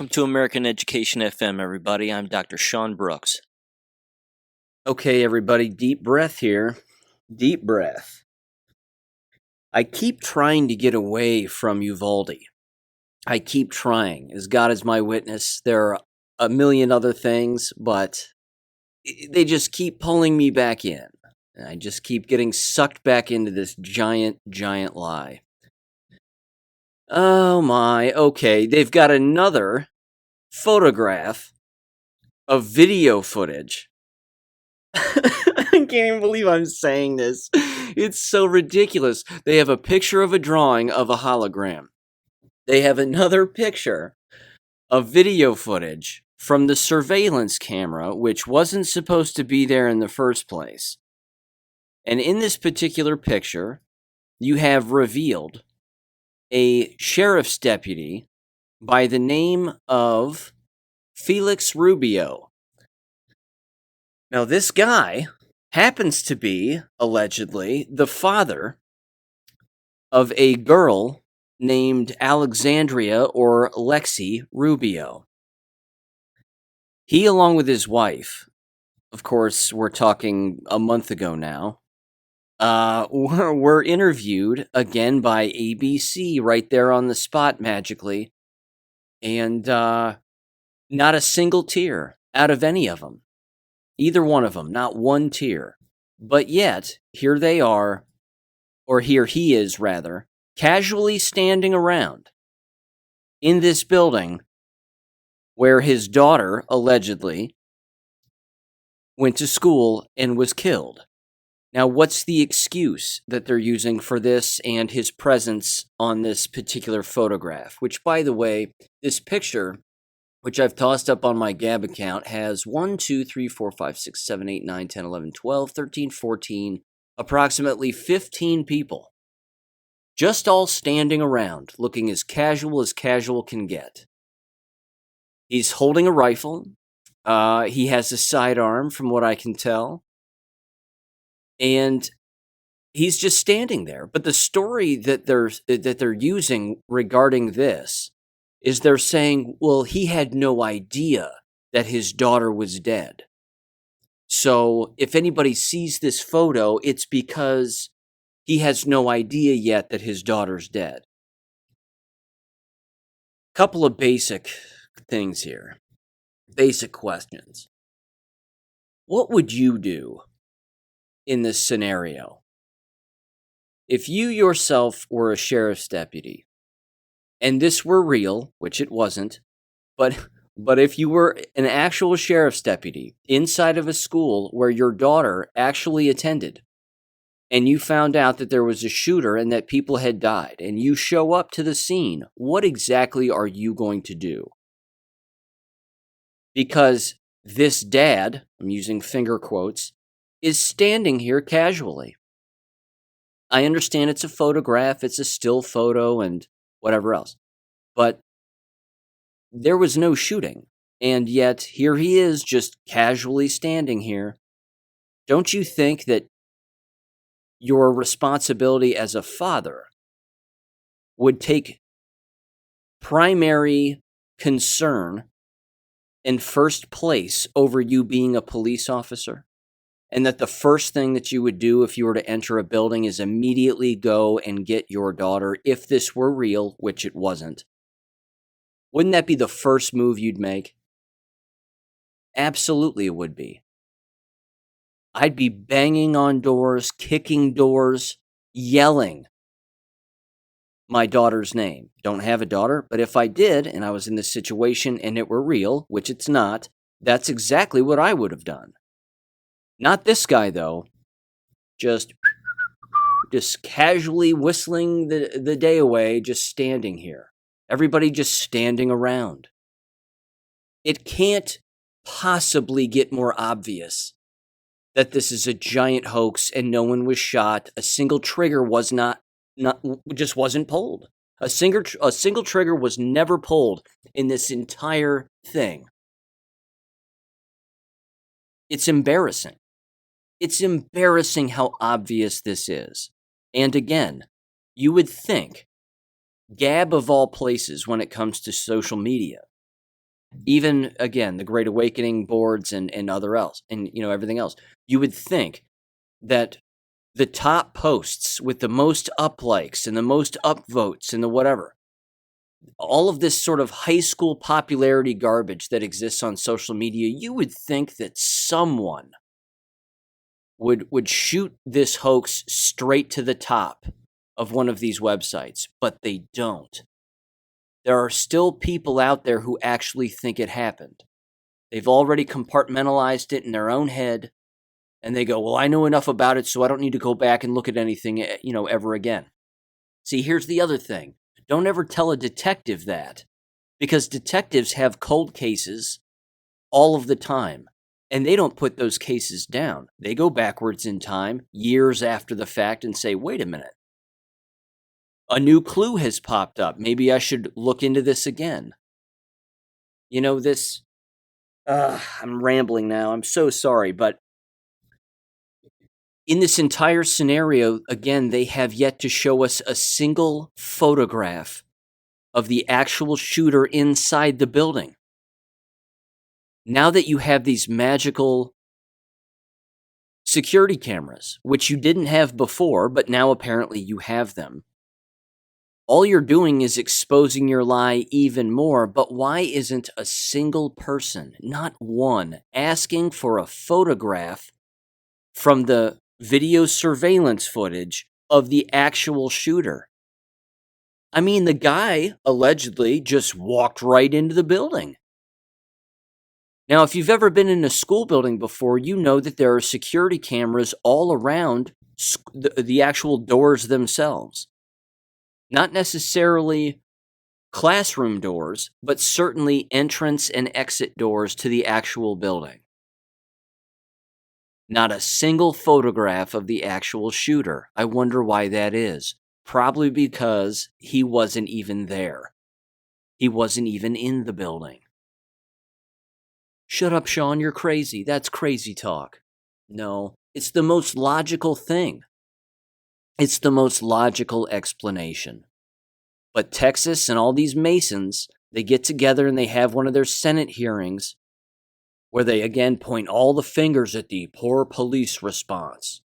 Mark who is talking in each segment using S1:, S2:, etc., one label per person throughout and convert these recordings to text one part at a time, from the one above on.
S1: Welcome to American Education FM, everybody. I'm Dr. Sean Brooks. Okay, everybody, deep breath here. Deep breath. I keep trying to get away from Uvalde. I keep trying. As God is my witness, there are a million other things, but they just keep pulling me back in. And I just keep getting sucked back into this giant, giant lie. Oh my, okay, they've got another photograph of video footage. I can't even believe I'm saying this. It's so ridiculous. They have a picture of a drawing of a hologram. They have another picture of video footage from the surveillance camera, which wasn't supposed to be there in the first place. And in this particular picture, you have revealed a sheriff's deputy by the name of Felix Rubio. Now, this guy happens to be, allegedly, the father of a girl named Alexandria or Lexi Rubio. He, along with his wife, of course, we're talking a month ago now, were interviewed again by ABC right there on the spot magically, and not a single tear out of any of them. Either one of them, not one tear. But yet, here they are, or here he is, rather, casually standing around in this building where his daughter, allegedly, went to school and was killed. Now, what's the excuse that they're using for this and his presence on this particular photograph? Which, by the way, this picture, which I've tossed up on my Gab account, has 1, 2, 3, 4, 5, 6, 7, 8, 9, 10, 11, 12, 13, 14, approximately 15 people. Just all standing around, looking as casual can get. He's holding a rifle. He has a sidearm, from what I can tell. And he's just standing there. But the story that they're using regarding this is they're saying, well, he had no idea that his daughter was dead. So if anybody sees this photo, it's because he has no idea yet that his daughter's dead. Couple of basic things here. Basic questions. What would you do in this scenario? If you yourself were a sheriff's deputy, and this were real, which it wasn't, but if you were an actual sheriff's deputy inside of a school where your daughter actually attended, and you found out that there was a shooter and that people had died, and you show up to the scene, what exactly are you going to do? Because this dad, I'm using finger quotes, is standing here casually. I understand it's a photograph, it's a still photo, and whatever else. But there was no shooting, and yet here he is just casually standing here. Don't you think that your responsibility as a father would take primary concern in first place over you being a police officer? And that the first thing that you would do if you were to enter a building is immediately go and get your daughter, if this were real, which it wasn't? Wouldn't that be the first move you'd make? Absolutely it would be. I'd be banging on doors, kicking doors, yelling my daughter's name. Don't have a daughter, but if I did, and I was in this situation and it were real, which it's not, that's exactly what I would have done. Not this guy, though. Just casually whistling the day away, just standing here. Everybody just standing around. It can't possibly get more obvious that this is a giant hoax and no one was shot. A single trigger was just wasn't pulled. A single trigger was never pulled in this entire thing. It's embarrassing. It's embarrassing how obvious this is. And again, you would think, Gab of all places when it comes to social media, Even, again, the Great Awakening boards and other else, and, everything else. You would think that the top posts with the most up likes and the most up votes and the whatever, all of this sort of high school popularity garbage that exists on social media, you would think that someone would shoot this hoax straight to the top of one of these websites, but they don't. There are still people out there who actually think it happened. They've already compartmentalized it in their own head, and they go, well, I know enough about it, so I don't need to go back and look at anything, ever again. See, here's the other thing. Don't ever tell a detective that, because detectives have cold cases all of the time, and they don't put those cases down. They go backwards in time, years after the fact, and say, wait a minute. A new clue has popped up. Maybe I should look into this again. I'm rambling now. I'm so sorry, but in this entire scenario, again, they have yet to show us a single photograph of the actual shooter inside the building. Now that you have these magical security cameras, which you didn't have before, but now apparently you have them, all you're doing is exposing your lie even more. But why isn't a single person, not one, asking for a photograph from the video surveillance footage of the actual shooter? I mean, the guy allegedly just walked right into the building. Now, if you've ever been in a school building before, you know that there are security cameras all around the actual doors themselves. Not necessarily classroom doors, but certainly entrance and exit doors to the actual building. Not a single photograph of the actual shooter. I wonder why that is. Probably because he wasn't even there. He wasn't even in the building. Shut up, Sean, you're crazy. That's crazy talk. No, it's the most logical thing. It's the most logical explanation. But Texas and all these Masons, they get together and they have one of their Senate hearings where they again point all the fingers at the poor police response.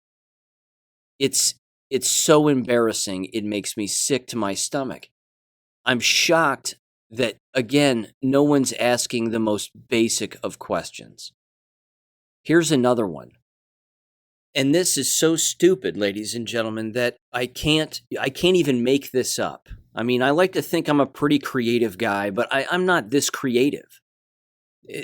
S1: It's so embarrassing, it makes me sick to my stomach. I'm shocked that, again, no one's asking the most basic of questions. Here's another one. And this is so stupid, ladies and gentlemen, that I can't even make this up. I mean, I like to think I'm a pretty creative guy, but I'm not this creative.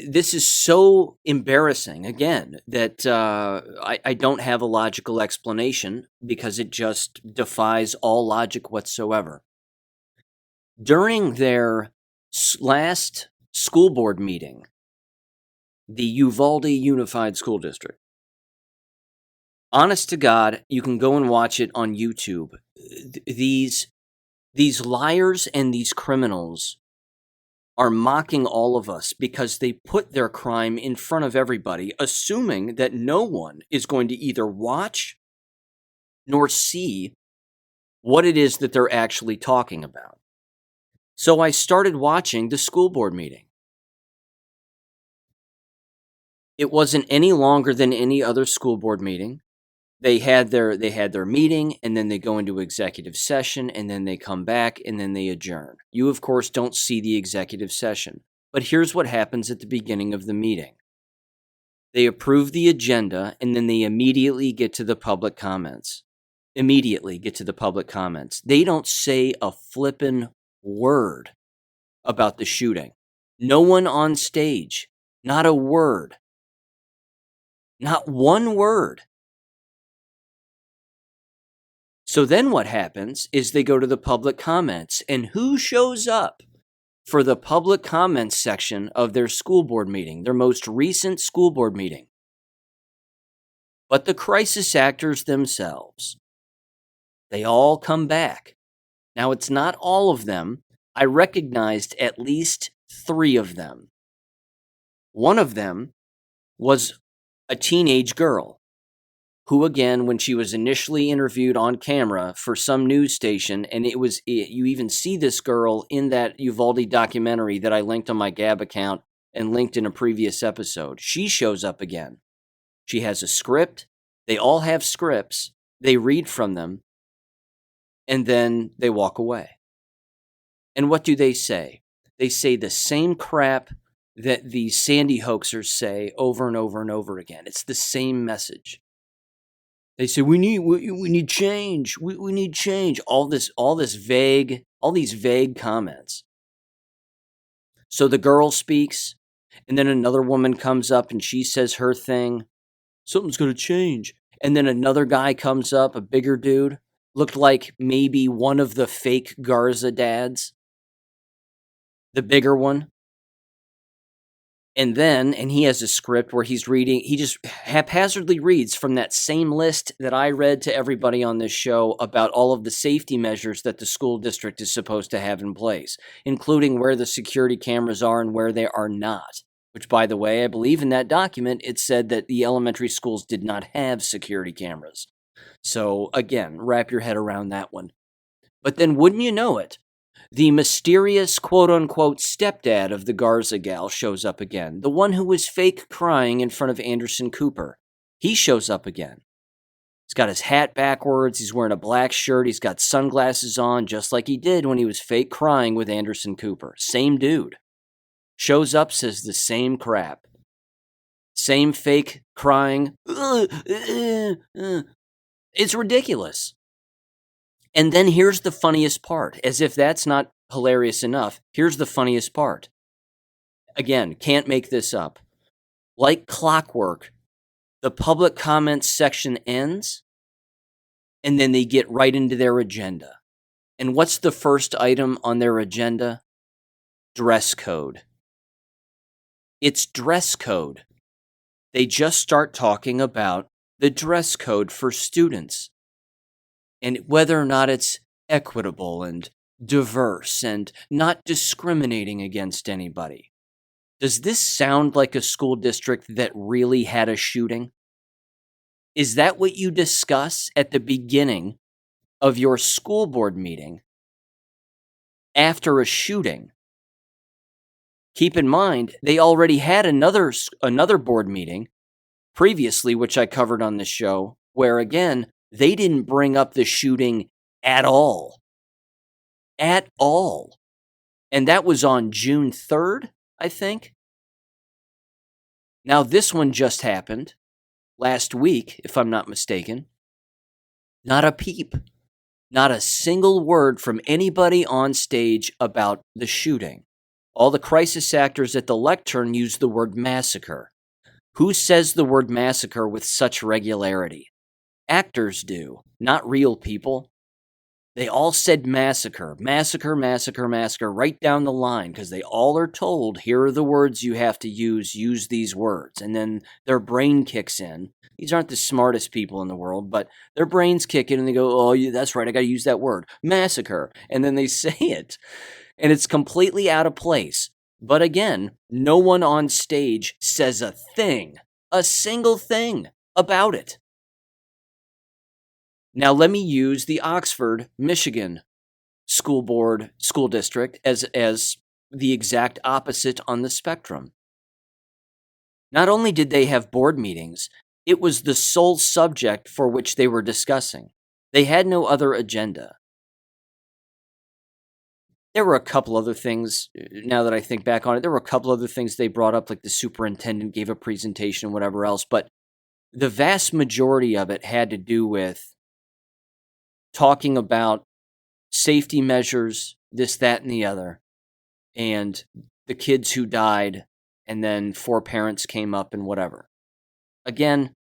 S1: This is so embarrassing, again, that I don't have a logical explanation because it just defies all logic whatsoever. During their last school board meeting, the Uvalde Unified School District, honest to God, you can go and watch it on YouTube. These liars and these criminals are mocking all of us because they put their crime in front of everybody, assuming that no one is going to either watch nor see what it is that they're actually talking about. So I started watching the school board meeting. It wasn't any longer than any other school board meeting. They had their meeting, and then they go into executive session, and then they come back, and then they adjourn. You, of course, don't see the executive session. But here's what happens at the beginning of the meeting. They approve the agenda, and then they immediately get to the public comments. They don't say a flippin' word about the shooting. No one on stage. Not a word. Not one word. So then what happens is they go to the public comments, and who shows up for the public comments section of their school board meeting, their most recent school board meeting? But the crisis actors themselves. They all come back. Now, it's not all of them. I recognized at least 3 of them. One of them was a teenage girl who, again, when she was initially interviewed on camera for some news station, and you even see this girl in that Uvalde documentary that I linked on my Gab account, and linked in a previous episode. She shows up again. She has a script. They all have scripts. They read from them, and then they walk away. And what do they say? They say the same crap that the Sandy hoaxers say over and over and over again. It's the same message. They say we need change. We need change. All these vague comments. So the girl speaks, and then another woman comes up and she says her thing. Something's going to change. And then another guy comes up, a bigger dude, looked like maybe one of the fake Garza dads, the bigger one. And he has a script where he's reading, he just haphazardly reads from that same list that I read to everybody on this show about all of the safety measures that the school district is supposed to have in place, including where the security cameras are and where they are not. Which, by the way, I believe in that document, it said that the elementary schools did not have security cameras. So, again, wrap your head around that one. But then, wouldn't you know it, the mysterious quote-unquote stepdad of the Garza gal shows up again. The one who was fake crying in front of Anderson Cooper. He shows up again. He's got his hat backwards. He's wearing a black shirt. He's got sunglasses on, just like he did when he was fake crying with Anderson Cooper. Same dude. Shows up, says the same crap. Same fake crying. It's ridiculous. And then here's the funniest part. As if that's not hilarious enough, here's the funniest part. Again, can't make this up. Like clockwork, the public comments section ends, and then they get right into their agenda. And what's the first item on their agenda? Dress code. It's dress code. They just start talking about the dress code for students and whether or not it's equitable and diverse and not discriminating against anybody. Does this sound like a school district that really had a shooting? Is that what you discuss at the beginning of your school board meeting after a shooting? Keep in mind, they already had another board meeting previously, which I covered on the show, where again, they didn't bring up the shooting at all. At all. And that was on June 3rd, I think. Now, this one just happened last week, if I'm not mistaken. Not a peep. Not a single word from anybody on stage about the shooting. All the crisis actors at the lectern use the word massacre. Who says the word massacre with such regularity? Actors do, not real people. They all said massacre, massacre, massacre, massacre, right down the line, because they all are told, here are the words you have to use these words. And then their brain kicks in. These aren't the smartest people in the world, but their brains kick in and they go, oh, yeah, that's right, I got to use that word, massacre. And then they say it. And it's completely out of place. But again, no one on stage says a thing, a single thing about it. Now let me use the Oxford, Michigan school district as the exact opposite on the spectrum. Not only did they have board meetings, it was the sole subject for which they were discussing. They had no other agenda. There were a couple other things, now that I think back on it, there were a couple other things they brought up, like the superintendent gave a presentation and whatever else, but the vast majority of it had to do with talking about safety measures, this, that, and the other, and the kids who died, and then 4 parents came up and whatever. Again,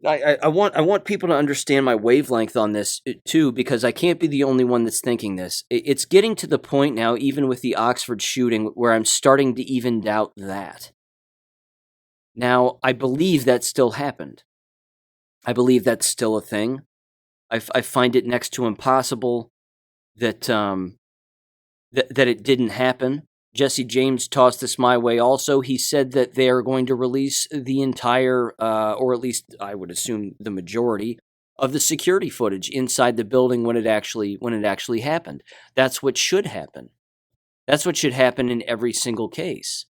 S1: I want people to understand my wavelength on this too, because I can't be the only one that's thinking this. It's getting to the point now, even with the Oxford shooting, where I'm starting to even doubt that. Now, I believe that still happened. I believe that's still a thing. I find it next to impossible that that it didn't happen. Jesse James tossed this my way also. He said that they are going to release the entire, or at least I would assume the majority, of the security footage inside the building when it actually happened. That's what should happen. That's what should happen in every single case.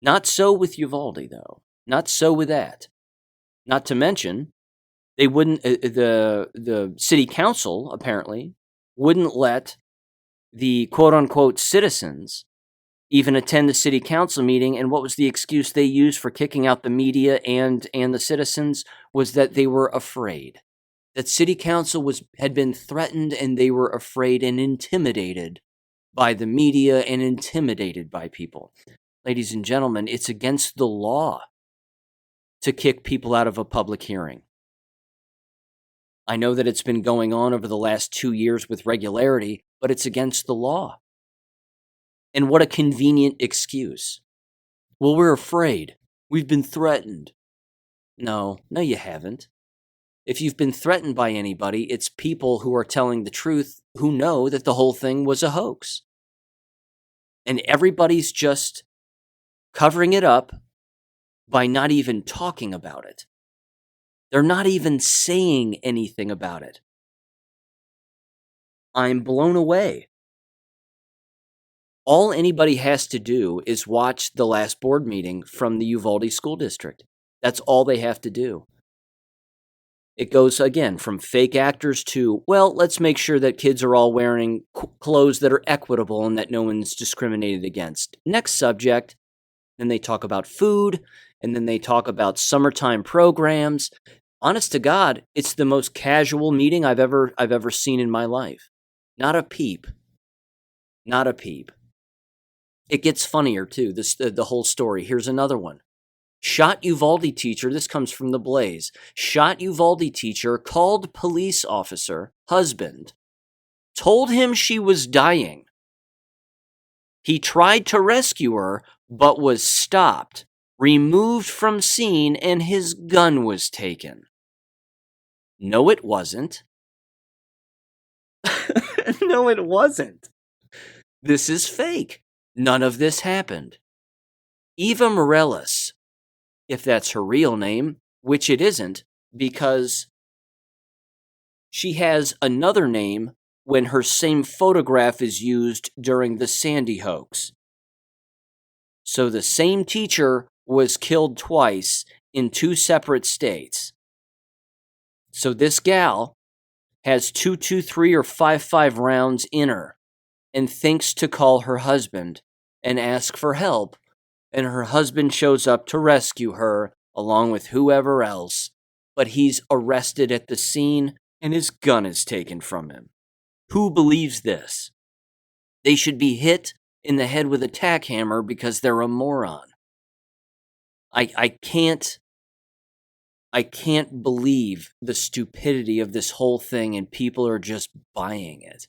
S1: Not so with Uvalde, though. Not so with that. Not to mention, they wouldn't. The city council apparently wouldn't let the quote unquote citizens even attend the city council meeting. And what was the excuse they used for kicking out the media and the citizens? Was that they were afraid. That city council had been threatened, and they were afraid and intimidated by the media and intimidated by people. Ladies and gentlemen, it's against the law to kick people out of a public hearing. I know that it's been going on over the last 2 years with regularity, but it's against the law. And what a convenient excuse. Well, we're afraid. We've been threatened. No, you haven't. If you've been threatened by anybody, it's people who are telling the truth, who know that the whole thing was a hoax. And everybody's just covering it up by not even talking about it. They're not even saying anything about it. I'm blown away. All anybody has to do is watch the last board meeting from the Uvalde School District. That's all they have to do. It goes, again, from fake actors to, well, let's make sure that kids are all wearing clothes that are equitable and that no one's discriminated against. Next subject. Then they talk about food, and then they talk about summertime programs. Honest to God, it's the most casual meeting I've ever seen in my life. Not a peep. Not a peep. It gets funnier, too, the whole story. Here's another one. Shot Uvalde teacher, this comes from the Blaze. Shot Uvalde teacher, called police officer, husband, told him she was dying. He tried to rescue her, but was stopped, removed from scene, and his gun was taken. No, it wasn't. No, it wasn't. This is fake. None of this happened. Eva Morales, if that's her real name, which it isn't, because she has another name when her same photograph is used during the Sandy hoax. So the same teacher was killed twice in 2 separate states. So this gal has 223 or 55 rounds in her and thinks to call her husband and ask for help, and her husband shows up to rescue her along with whoever else, but he's arrested at the scene and his gun is taken from him. Who believes this? They should be hit in the head with a tack hammer because they're a moron. I can't believe the stupidity of this whole thing, and people are just buying it.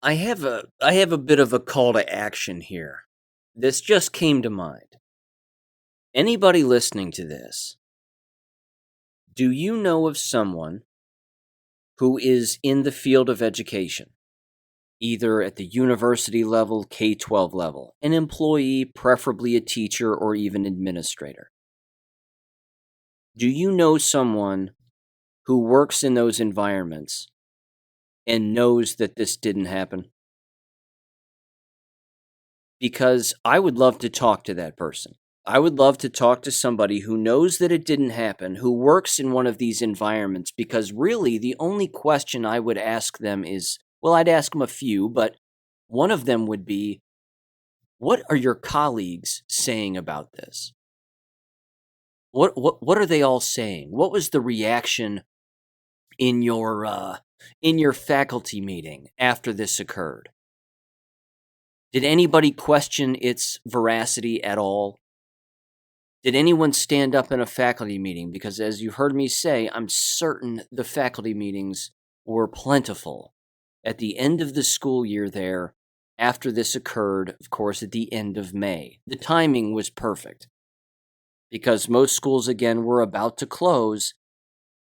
S1: I have a bit of a call to action here. This just came to mind. Anybody listening to this, do you know of someone who is in the field of education, either at the university level, K-12 level, an employee, preferably a teacher, or even administrator? Do you know someone who works in those environments and knows that this didn't happen? Because I would love to talk to that person. I would love to talk to somebody who knows that it didn't happen, who works in one of these environments, because really the only question I would ask them is, well, I'd ask them a few, but one of them would be, what are your colleagues saying about this? What are they all saying? What was the reaction in your faculty meeting after this occurred? Did anybody question its veracity at all? Did anyone stand up in a faculty meeting? Because as you heard me say, I'm certain the faculty meetings were plentiful at the end of the school year there after this occurred, of course, at the end of May. The timing was perfect because most schools, again, were about to close.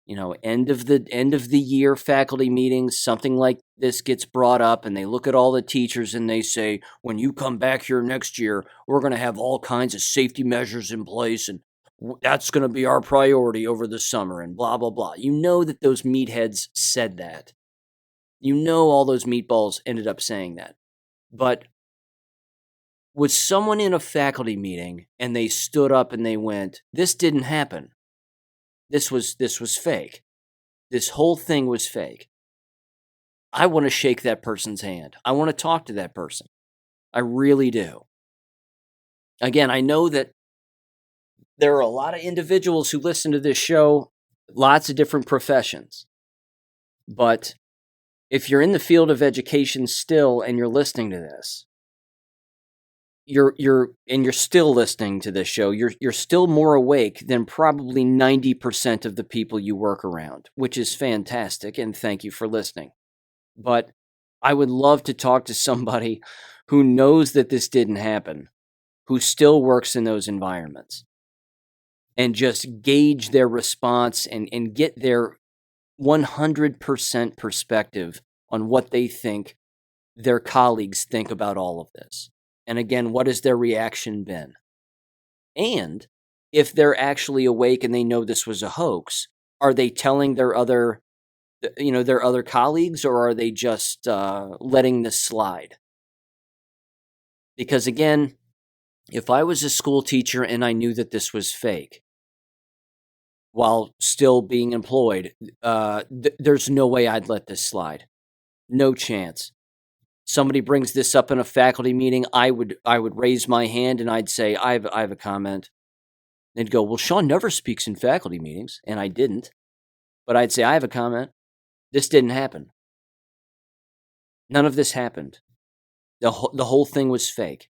S1: End of the year faculty meetings, something like this gets brought up, and they look at all the teachers and they say, when you come back here next year, we're going to have all kinds of safety measures in place, and that's going to be our priority over the summer, and blah, blah, blah. You know that those meatheads said that. You know all those meatballs ended up saying that. But was someone in a faculty meeting and they stood up and they went, "This didn't happen. This was fake. This whole thing was fake." I want to shake that person's hand. I want to talk to that person. I really do. Again, I know that there are a lot of individuals who listen to this show, lots of different professions. But if you're in the field of education still and you're listening to this, you're still listening to this show, you're still more awake than probably 90% of the people you work around, which is fantastic, and thank you for listening. But I would love to talk to somebody who knows that this didn't happen, who still works in those environments, and just gauge their response and get their 100% perspective on what they think their colleagues think about all of this. And again, what has their reaction been? And if they're actually awake and they know this was a hoax, are they telling their other colleagues, or are they just letting this slide? Because again, if I was a school teacher and I knew that this was fake while still being employed, there's no way I'd let this slide. No chance. Somebody brings this up in a faculty meeting, I would raise my hand and I'd say, I have a comment. They'd go, "Well, Sean never speaks in faculty meetings," and I didn't. But I'd say, "I have a comment. This didn't happen. None of this happened. The whole thing was fake."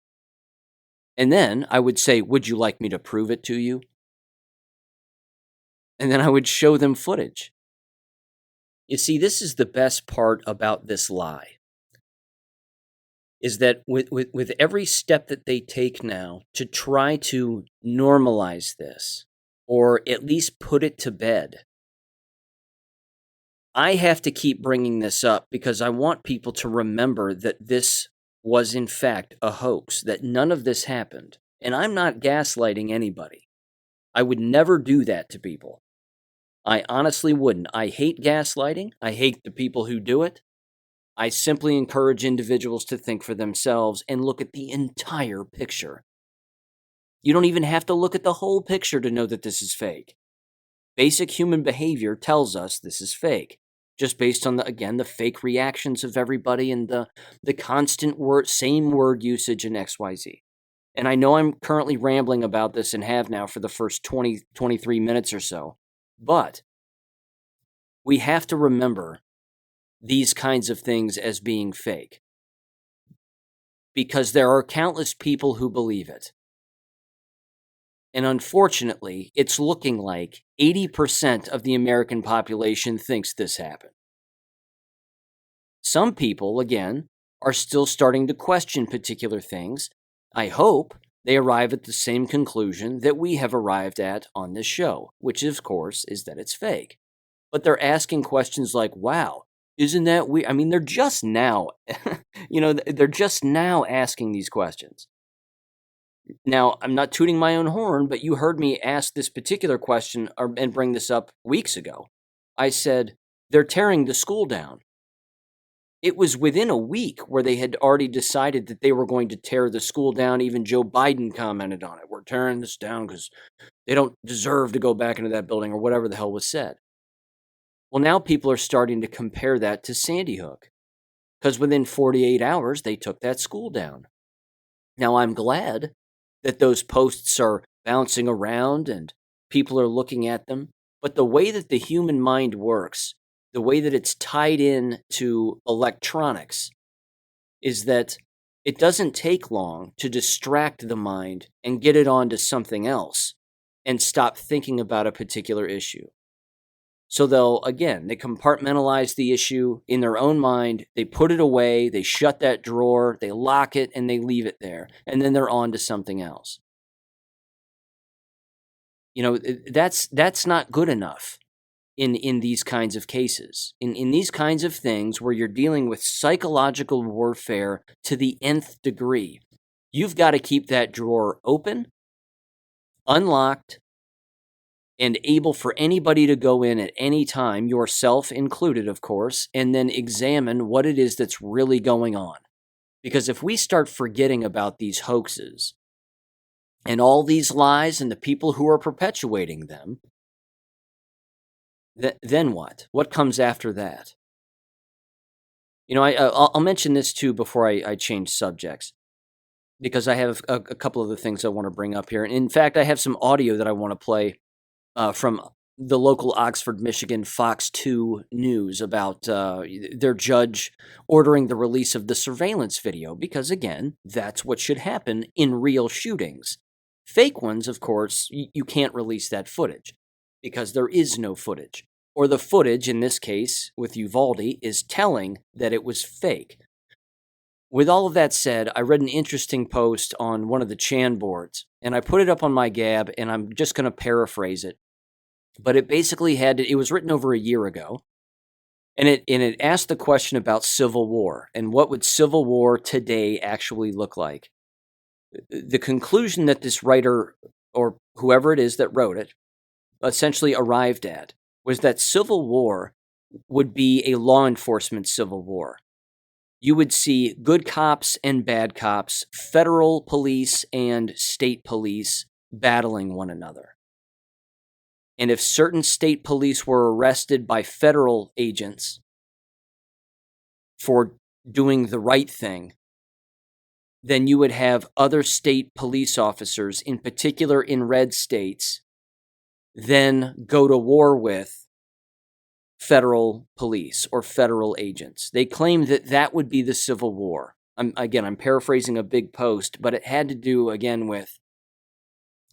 S1: And then I would say, "Would you like me to prove it to you?" And then I would show them footage. You see, this is the best part about this lie, is that with every step that they take now to try to normalize this, or at least put it to bed, I have to keep bringing this up because I want people to remember that this was in fact a hoax, that none of this happened. And I'm not gaslighting anybody. I would never do that to people. I honestly wouldn't. I hate gaslighting. I hate the people who do it. I simply encourage individuals to think for themselves and look at the entire picture. You don't even have to look at the whole picture to know that this is fake. Basic human behavior tells us this is fake, just based on the fake reactions of everybody and the constant same word usage in XYZ. And I know I'm currently rambling about this and have now for the first 23 minutes or so, but we have to remember these kinds of things as being fake, because there are countless people who believe it. And unfortunately, it's looking like 80% of the American population thinks this happened. Some people, again, are still starting to question particular things. I hope they arrive at the same conclusion that we have arrived at on this show, which, of course, is that it's fake. But they're asking questions like, "Wow, isn't that weird?" I mean, they're just now, they're just now asking these questions. Now, I'm not tooting my own horn, but you heard me ask this particular question and bring this up weeks ago. I said, they're tearing the school down. It was within a week where they had already decided that they were going to tear the school down. Even Joe Biden commented on it. "We're tearing this down because they don't deserve to go back into that building," or whatever the hell was said. Well, now people are starting to compare that to Sandy Hook, because within 48 hours, they took that school down. Now, I'm glad that those posts are bouncing around and people are looking at them, but the way that the human mind works, the way that it's tied in to electronics, is that it doesn't take long to distract the mind and get it onto something else and stop thinking about a particular issue. So they compartmentalize the issue in their own mind, they put it away, they shut that drawer, they lock it, and they leave it there, and then they're on to something else. That's not good enough in these kinds of cases. In these kinds of things where you're dealing with psychological warfare to the nth degree, you've got to keep that drawer open, unlocked, and able for anybody to go in at any time, yourself included, of course, and then examine what it is that's really going on. Because if we start forgetting about these hoaxes and all these lies and the people who are perpetuating them, then what? What comes after that? I'll mention this too before I change subjects, because I have a couple of the things I want to bring up here. And in fact, I have some audio that I want to play from the local Oxford, Michigan Fox 2 News about their judge ordering the release of the surveillance video, because, again, that's what should happen in real shootings. Fake ones, of course, you can't release that footage because there is no footage. Or the footage, in this case, with Uvalde, is telling that it was fake. With all of that said, I read an interesting post on one of the Chan boards, and I put it up on my Gab, and I'm just going to paraphrase it. But it basically it was written over a year ago, and it asked the question about civil war, and what would civil war today actually look like. The conclusion that this writer, or whoever it is that wrote it, essentially arrived at was that civil war would be a law enforcement civil war. You would see good cops and bad cops, federal police and state police battling one another. And if certain state police were arrested by federal agents for doing the right thing, then you would have other state police officers, in particular in red states, then go to war with federal police or federal agents. They claimed that that would be the Civil War. I'm paraphrasing a big post, but it had to do, again, with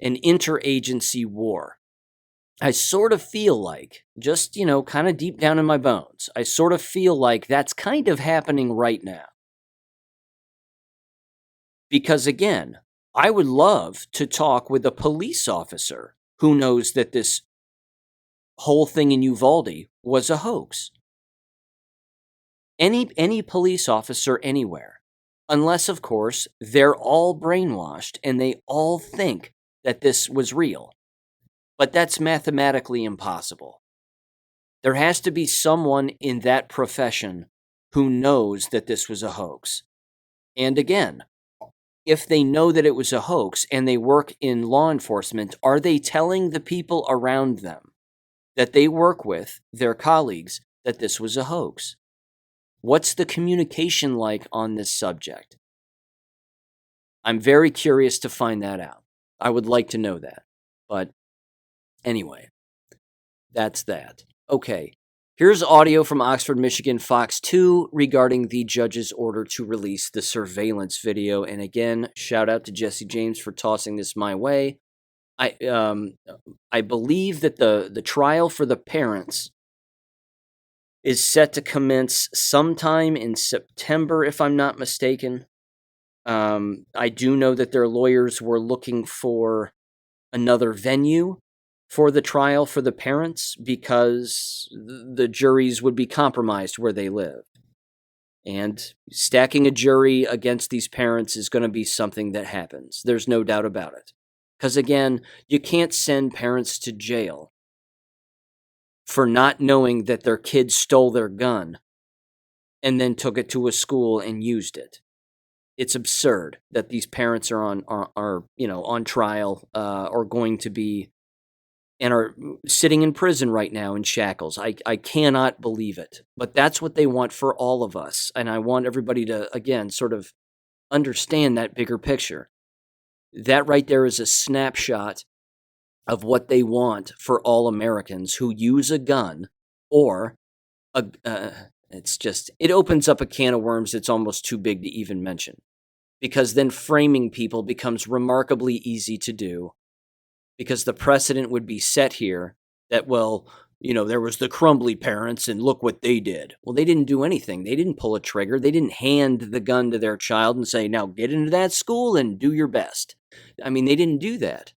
S1: an interagency war. I sort of feel like, just, kind of deep down in my bones, I sort of feel like that's kind of happening right now. Because, again, I would love to talk with a police officer who knows that this whole thing in Uvalde was a hoax. Any police officer anywhere. Unless, of course, they're all brainwashed and they all think that this was real. But that's mathematically impossible. There has to be someone in that profession who knows that this was a hoax. And again, if they know that it was a hoax and they work in law enforcement, are they telling the people around them that they work with, their colleagues, that this was a hoax? What's the communication like on this subject? I'm very curious to find that out. I would like to know that. But anyway, that's that. Okay, here's audio from Oxford, Michigan Fox 2 regarding the judge's order to release the surveillance video. And again, shout out to Jesse James for tossing this my way. I believe that the trial for the parents is set to commence sometime in September, if I'm not mistaken. I do know that their lawyers were looking for another venue for the trial for the parents because the juries would be compromised where they live. And stacking a jury against these parents is going to be something that happens. There's no doubt about it. Because again, you can't send parents to jail for not knowing that their kid stole their gun and then took it to a school and used it. It's absurd that these parents are on trial or going to be and are sitting in prison right now in shackles. I cannot believe it. But that's what they want for all of us. And I want everybody to, again, sort of understand that bigger picture. That right there is a snapshot of what they want for all Americans who use a gun or it opens up a can of worms that's almost too big to even mention, because then framing people becomes remarkably easy to do, because the precedent would be set here that, well, there was the Crumbly parents and look what they did. Well, they didn't do anything. They didn't pull a trigger. They didn't hand the gun to their child and say, now get into that school and do your best. I mean, they didn't do that.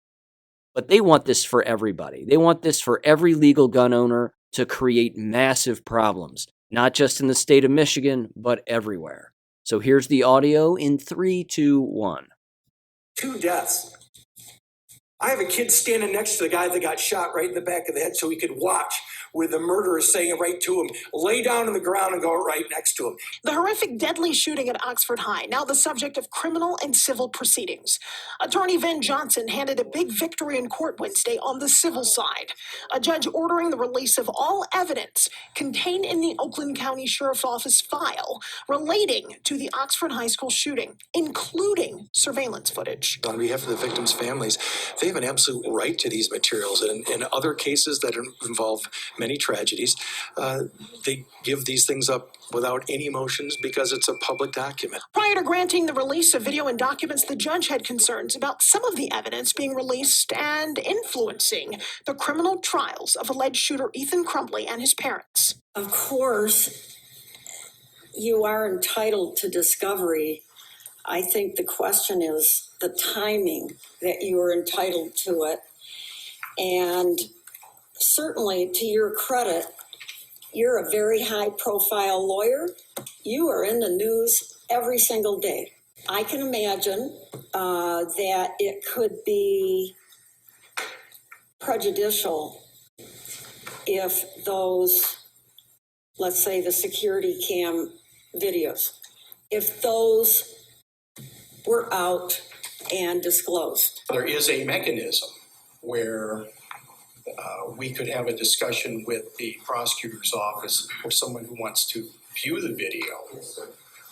S1: But they want this for everybody. They want this for every legal gun owner to create massive problems, not just in the state of Michigan, but everywhere. So here's the audio in 3, 2, 1.
S2: 2 deaths I have a kid standing next to the guy that got shot right in the back of the head so he could watch with the murderer saying right to him, lay down on the ground and go right next to him.
S3: The horrific deadly shooting at Oxford High, now the subject of criminal and civil proceedings. Attorney Van Johnson handed a big victory in court Wednesday on the civil side. A judge ordering the release of all evidence contained in the Oakland County Sheriff's Office file relating to the Oxford High School shooting, including surveillance footage.
S2: On behalf of the victims' families, they have an absolute right to these materials. And in other cases that involve many tragedies, they give these things up without any emotions because it's a public document.
S3: Prior to granting the release of video and documents, the judge had concerns about some of the evidence being released and influencing the criminal trials of alleged shooter Ethan Crumbley and his parents.
S4: Of course, you are entitled to discovery. I think the question is the timing that you are entitled to it. And certainly, to your credit, you're a very high-profile lawyer. You are in the news every single day. I can imagine that it could be prejudicial if those, let's say, the security cam videos, if those were out and disclosed.
S2: There is a mechanism where we could have a discussion with the prosecutor's office or someone who wants to view the video,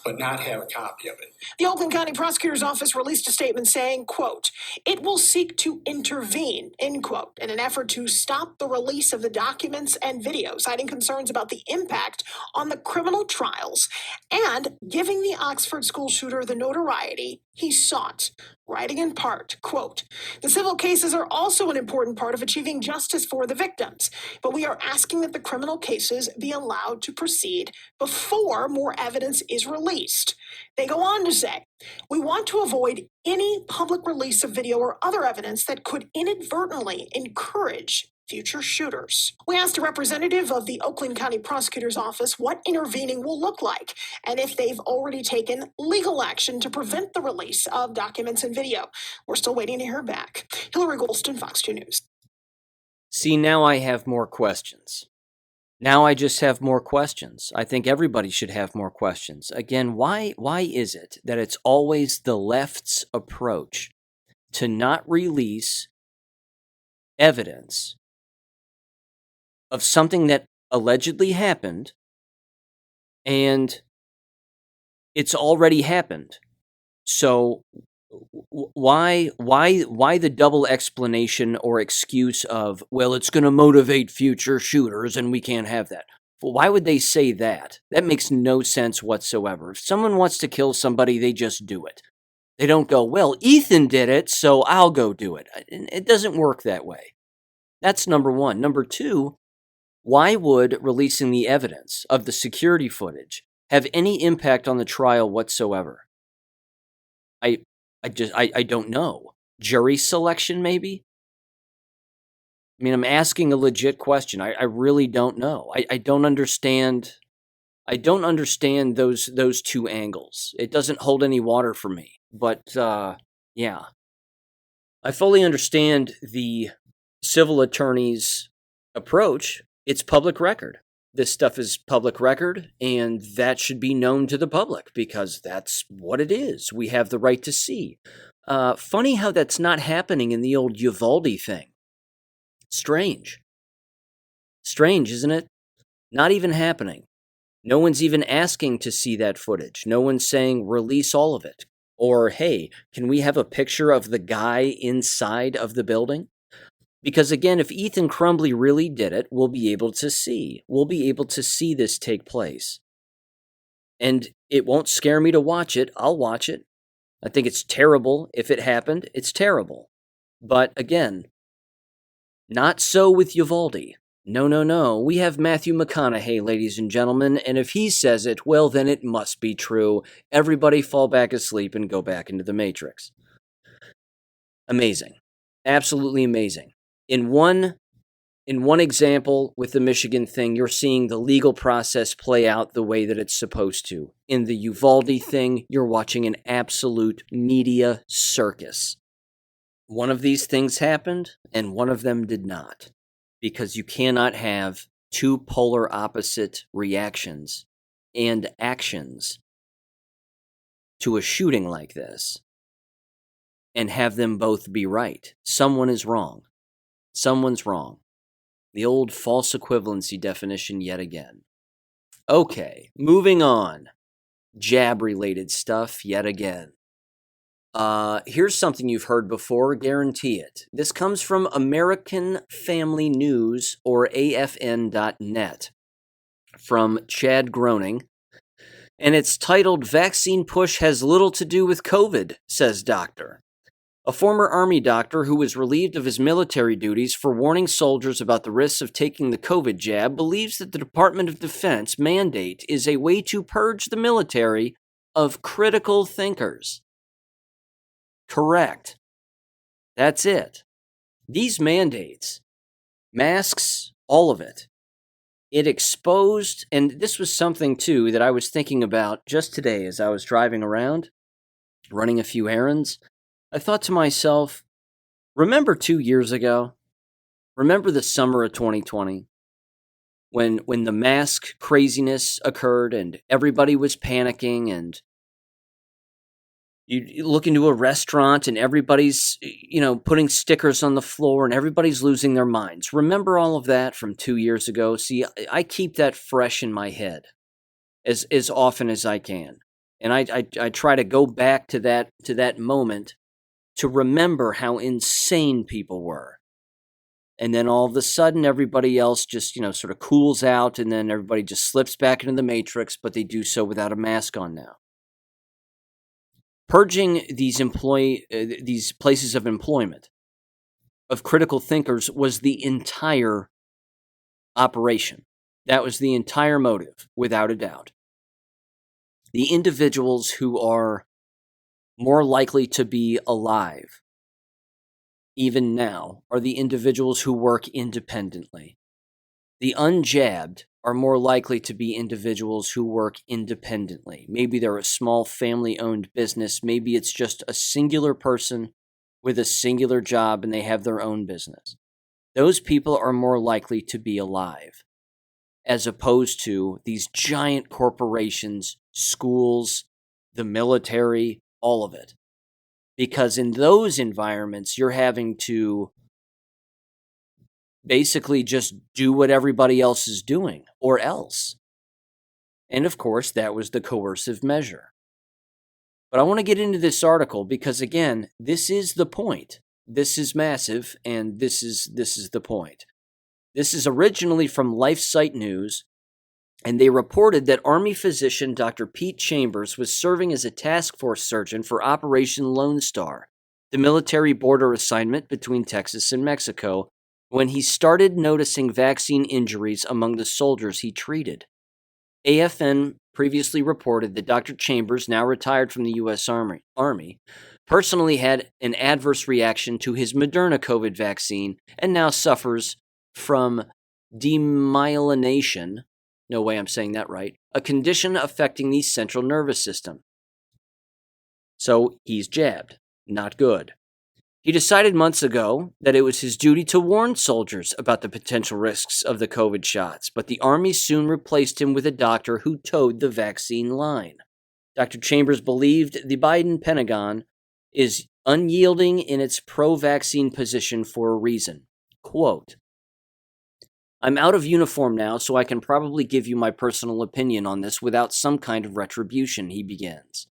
S2: but not have a copy of it.
S3: The Oakland County Prosecutor's Office released a statement saying, quote, "It will seek to intervene," end quote, in an effort to stop the release of the documents and videos, citing concerns about the impact on the criminal trials and giving the Oxford school shooter the notoriety he sought, writing in part, quote, "The civil cases are also an important part of achieving justice for the victims, but we are asking that the criminal cases be allowed to proceed before more evidence is released." They go on to say, "We want to avoid any public release of video or other evidence that could inadvertently encourage future shooters." We asked a representative of the Oakland County Prosecutor's Office what intervening will look like and if they've already taken legal action to prevent the release of documents and video. We're still waiting to hear back. Hillary Golston, Fox 2 News.
S1: See, now I have more questions. Now I just have more questions. I think everybody should have more questions. Again, why is it that it's always the left's approach to not release evidence of something that allegedly happened and it's already happened? So why the double explanation or excuse of, well, it's going to motivate future shooters and we can't have that? Well, why would they say that? That makes no sense whatsoever. If someone wants to kill somebody, they just do it. They don't go, well, Ethan did it, so I'll go do it. It doesn't work that way. That's number one. Number two, why would releasing the evidence of the security footage have any impact on the trial whatsoever? I don't know. Jury selection, maybe? I mean, I'm asking a legit question. I really don't know. I don't understand. I don't understand those two angles. It doesn't hold any water for me. But, yeah. I fully understand the civil attorney's approach. It's public record. This stuff is public record, and that should be known to the public because that's what it is. We have the right to see. Funny how that's not happening in the old Uvalde thing. Strange. Strange, isn't it? Not even happening. No one's even asking to see that footage. No one's saying release all of it. Or, hey, can we have a picture of the guy inside of the building? Because again, if Ethan Crumbley really did it, we'll be able to see. We'll be able to see this take place. And it won't scare me to watch it. I'll watch it. I think it's terrible. If it happened, it's terrible. But again, not so with Uvalde. No. We have Matthew McConaughey, ladies and gentlemen, and if he says it, well, then it must be true. Everybody fall back asleep and go back into the Matrix. Amazing. Absolutely amazing. In one example with the Michigan thing, you're seeing the legal process play out the way that it's supposed to. In the Uvalde thing, you're watching an absolute media circus. One of these things happened, and one of them did not, because you cannot have two polar opposite reactions and actions to a shooting like this and have them both be right. Someone is wrong. Someone's wrong. The old false equivalency definition yet again. Okay, moving on. Jab-related stuff yet again. Here's something you've heard before, guarantee it. This comes from American Family News, or AFN.net, from Chad Groening, and it's titled, "Vaccine Push Has Little to Do with COVID," says doctor. A former Army doctor who was relieved of his military duties for warning soldiers about the risks of taking the COVID jab believes that the Department of Defense mandate is a way to purge the military of critical thinkers. Correct. That's it. These mandates, masks, all of it, it exposed, and this was something too that I was thinking about just today as I was driving around, running a few errands. I thought to myself, remember 2 years ago? Remember the summer of 2020? When the mask craziness occurred and everybody was panicking, and you look into a restaurant and everybody's, putting stickers on the floor and everybody's losing their minds. Remember all of that from 2 years ago? See, I keep that fresh in my head as often as I can. And I try to go back to that moment to remember how insane people were. And then all of a sudden, everybody else just, sort of cools out, and then everybody just slips back into the matrix, but they do so without a mask on now. Purging these places of employment of critical thinkers was the entire operation. That was the entire motive, without a doubt. The individuals who are more likely to be alive, even now, are the individuals who work independently. The unjabbed are more likely to be individuals who work independently. Maybe they're a small family-owned business. Maybe it's just a singular person with a singular job and they have their own business. Those people are more likely to be alive, as opposed to these giant corporations, schools, the military, all of it. Because in those environments, you're having to basically just do what everybody else is doing, or else. And of course, that was the coercive measure. But I want to get into this article because, again, this is the point. This is massive, and this is the point. This is originally from LifeSite News, and they reported that Army physician Dr. Pete Chambers was serving as a task force surgeon for Operation Lone Star, the military border assignment between Texas and Mexico, when he started noticing vaccine injuries among the soldiers he treated. AFN previously reported that Dr. Chambers, now retired from the U.S. Army, personally had an adverse reaction to his Moderna COVID vaccine and now suffers from demyelination, no way I'm saying that right, a condition affecting the central nervous system. So he's jabbed. Not good. He decided months ago that it was his duty to warn soldiers about the potential risks of the COVID shots, but the Army soon replaced him with a doctor who towed the vaccine line. Dr. Chambers believed the Biden Pentagon is unyielding in its pro-vaccine position for a reason. Quote, "I'm out of uniform now, so I can probably give you my personal opinion on this without some kind of retribution," he begins.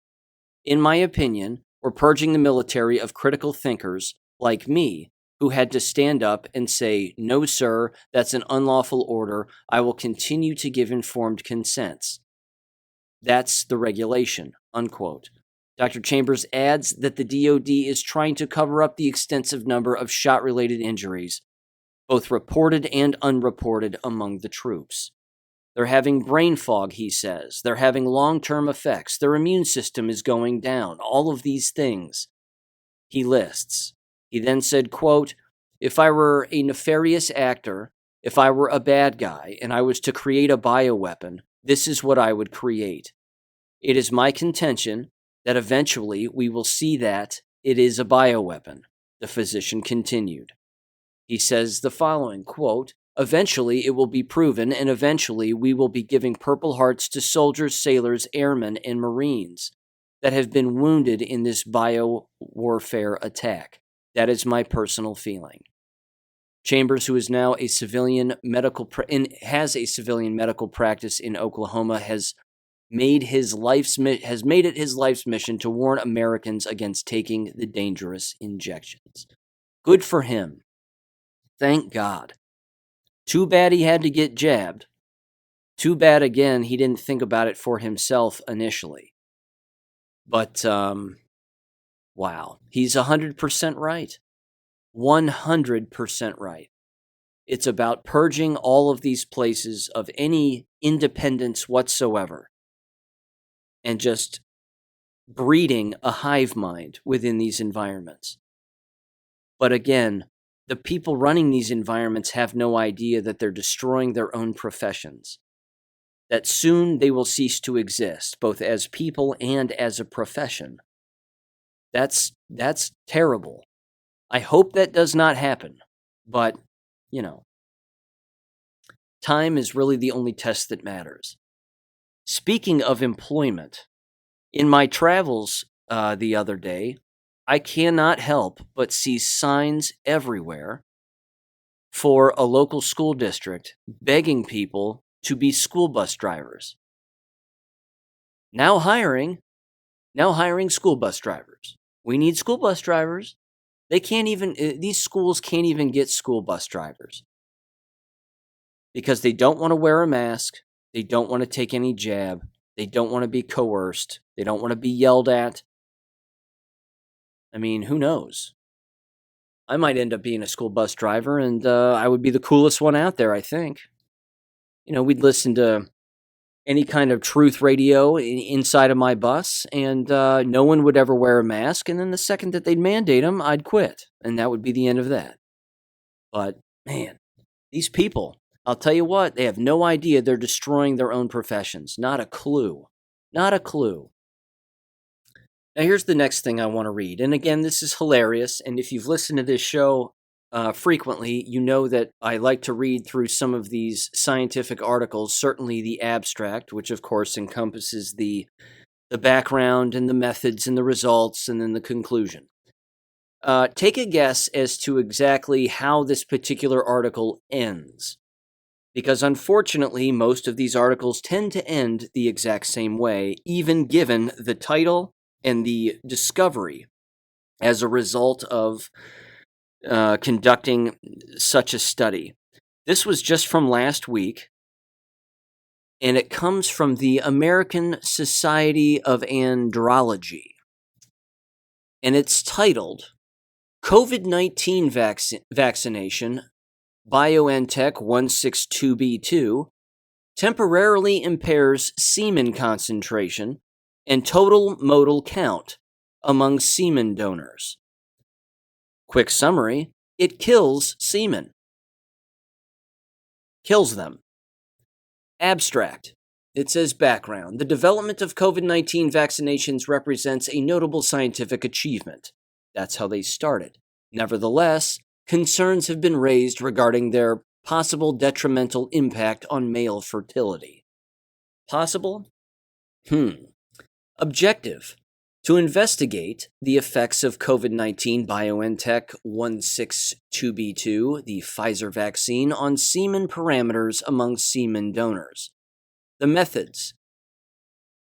S1: "In my opinion, we're purging the military of critical thinkers like me, who had to stand up and say, 'No, sir, that's an unlawful order. I will continue to give informed consents.' That's the regulation," unquote. Dr. Chambers adds that the DoD is trying to cover up the extensive number of shot-related injuries, both reported and unreported, among the troops. They're having brain fog, he says. They're having long-term effects. Their immune system is going down. All of these things he lists. He then said, quote, "If I were a nefarious actor, if I were a bad guy, and I was to create a bioweapon, this is what I would create. It is my contention that eventually we will see that it is a bioweapon. the physician continued. He says the following, quote, "Eventually it will be proven, and eventually we will be giving Purple Hearts to soldiers, sailors, airmen, and Marines that have been wounded in this bio-warfare attack. That is my personal feeling." Chambers, who is now a civilian medical has a civilian medical practice in Oklahoma, has made it his life's mission to warn Americans against taking the dangerous injections. Good for him. Thank God. Too bad he had to get jabbed. Too bad, again, he didn't think about it for himself initially. But, wow. He's 100% right. 100% right. It's about purging all of these places of any independence whatsoever and just breeding a hive mind within these environments. But again, the people running these environments have no idea that they're destroying their own professions, that soon they will cease to exist, both as people and as a profession. That's terrible. I hope that does not happen, but, time is really the only test that matters. Speaking of employment, in my travels the other day, I cannot help but see signs everywhere for a local school district begging people to be school bus drivers. Now hiring school bus drivers. We need school bus drivers. These schools can't even get school bus drivers because they don't want to wear a mask. They don't want to take any jab. They don't want to be coerced. They don't want to be yelled at. I mean, who knows? I might end up being a school bus driver, and I would be the coolest one out there, I think. We'd listen to any kind of truth radio inside of my bus, and no one would ever wear a mask, and then the second that they'd mandate them, I'd quit, and that would be the end of that. But, man, these people, I'll tell you what, they have no idea they're destroying their own professions. Not a clue. Not a clue. Now, here's the next thing I want to read. And again, this is hilarious. And if you've listened to this show frequently, you know that I like to read through some of these scientific articles, certainly the abstract, which of course encompasses the background and the methods and the results and then the conclusion. Take a guess as to exactly how this particular article ends. Because unfortunately, most of these articles tend to end the exact same way, even given the title and the discovery as a result of conducting such a study. This was just from last week, and it comes from the American Society of Andrology. And it's titled, COVID-19 Vaccination, BioNTech 162b2, temporarily impairs semen concentration and total motile count among semen donors. Quick summary, it kills semen. Kills them. Abstract. It says background. The development of COVID-19 vaccinations represents a notable scientific achievement. That's how they started. Nevertheless, concerns have been raised regarding their possible detrimental impact on male fertility. Possible? Objective. To investigate the effects of COVID-19 BioNTech 162b2, the Pfizer vaccine, on semen parameters among semen donors. The methods.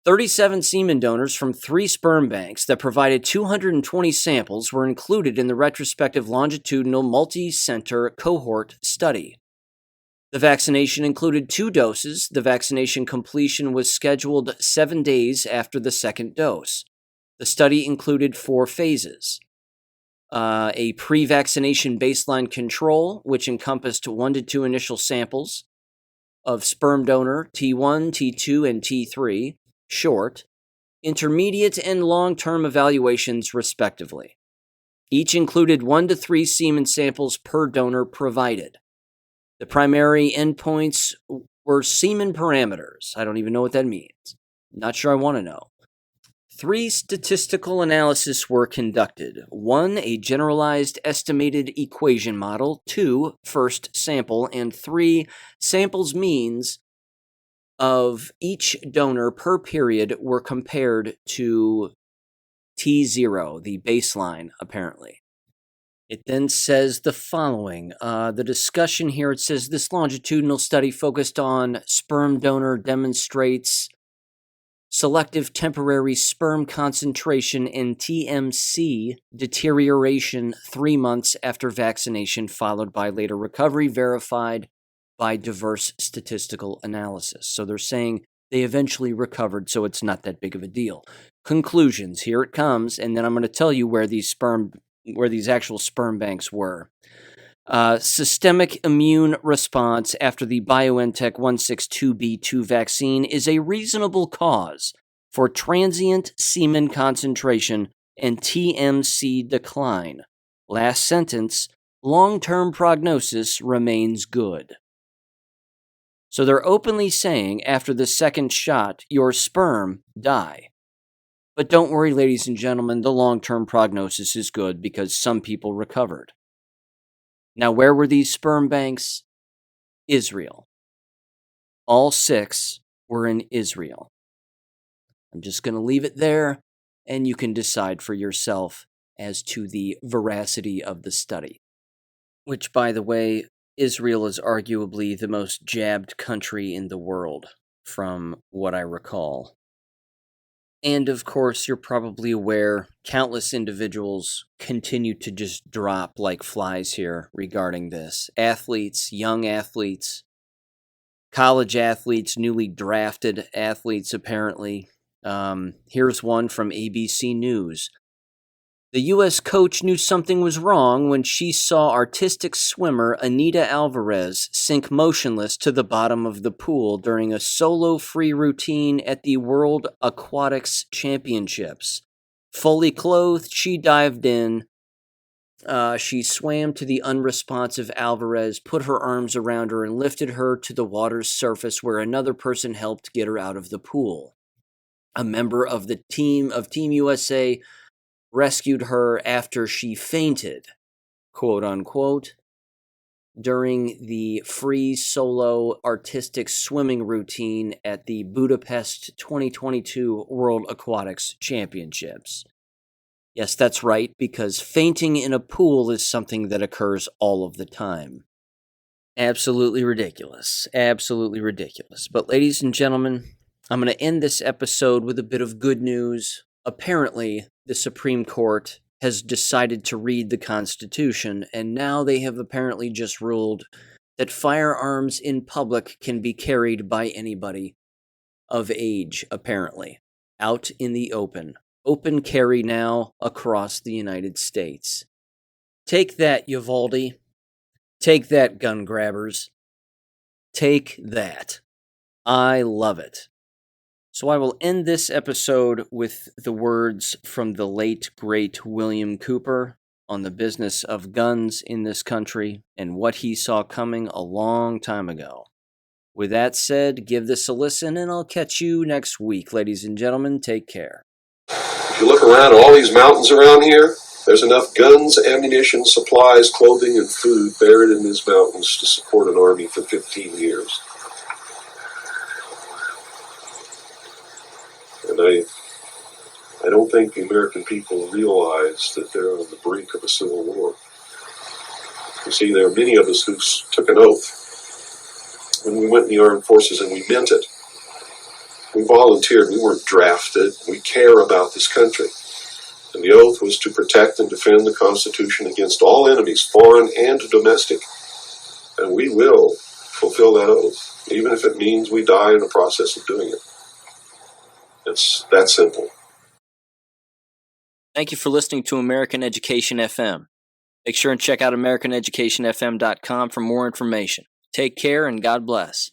S1: 37 semen donors from 3 sperm banks that provided 220 samples were included in the retrospective longitudinal multi-center cohort study. The vaccination included 2 doses. The vaccination completion was scheduled 7 days after the second dose. The study included 4 phases. A pre-vaccination baseline control, which encompassed 1 to 2 initial samples of sperm donor T1, T2, and T3, short, intermediate, and long-term evaluations, respectively. Each included 1 to 3 semen samples per donor provided. The primary endpoints were semen parameters. I don't even know what that means. Not sure I want to know. 3 statistical analyses were conducted. 1, a generalized estimated equation model. 2, first sample. And 3, samples means of each donor per period were compared to T0, the baseline, apparently. It then says the following. The discussion here, it says this longitudinal study focused on sperm donor demonstrates selective temporary sperm concentration and TMC deterioration 3 months after vaccination, followed by later recovery, verified by diverse statistical analysis. So they're saying they eventually recovered, so it's not that big of a deal. Conclusions, here it comes, and then I'm going to tell you where these actual sperm banks were. Systemic immune response after the BioNTech 162b2 vaccine is a reasonable cause for transient semen concentration and TMC decline. Last sentence, long-term prognosis remains good. So they're openly saying after the second shot, your sperm die. But don't worry, ladies and gentlemen, the long-term prognosis is good because some people recovered. Now, where were these sperm banks? Israel. All 6 were in Israel. I'm just going to leave it there, and you can decide for yourself as to the veracity of the study. Which, by the way, Israel is arguably the most jabbed country in the world, from what I recall. And of course, you're probably aware, countless individuals continue to just drop like flies here regarding this. Athletes, young athletes, college athletes, newly drafted athletes, apparently. Here's one from ABC News. The U.S. coach knew something was wrong when she saw artistic swimmer Anita Alvarez sink motionless to the bottom of the pool during a solo free routine at the World Aquatics Championships. Fully clothed, she dived in. She swam to the unresponsive Alvarez, put her arms around her, and lifted her to the water's surface where another person helped get her out of the pool. A member of the Team USA rescued her after she fainted, quote unquote, during the free solo artistic swimming routine at the Budapest 2022 World Aquatics Championships. Yes, that's right, because fainting in a pool is something that occurs all of the time. Absolutely ridiculous. Absolutely ridiculous. But ladies and gentlemen, I'm going to end this episode with a bit of good news. Apparently, the Supreme Court has decided to read the Constitution, and now they have apparently just ruled that firearms in public can be carried by anybody of age, apparently, out in the open. Open carry now across the United States. Take that, Uvalde. Take that, gun grabbers. Take that. I love it. So I will end this episode with the words from the late, great William Cooper on the business of guns in this country and what he saw coming a long time ago. With that said, give this a listen, and I'll catch you next week, ladies and gentlemen. Take care.
S5: If you look around at all these mountains around here, there's enough guns, ammunition, supplies, clothing, and food buried in these mountains to support an army for 15 years. And I don't think the American people realize that they're on the brink of a civil war. You see, there are many of us who took an oath when we went in the armed forces, and we meant it. We volunteered. We weren't drafted. We care about this country. And the oath was to protect and defend the Constitution against all enemies, foreign and domestic. And we will fulfill that oath, even if it means we die in the process of doing it. It's that simple.
S1: Thank you for listening to American Education FM. Make sure and check out AmericanEducationFM.com for more information. Take care and God bless.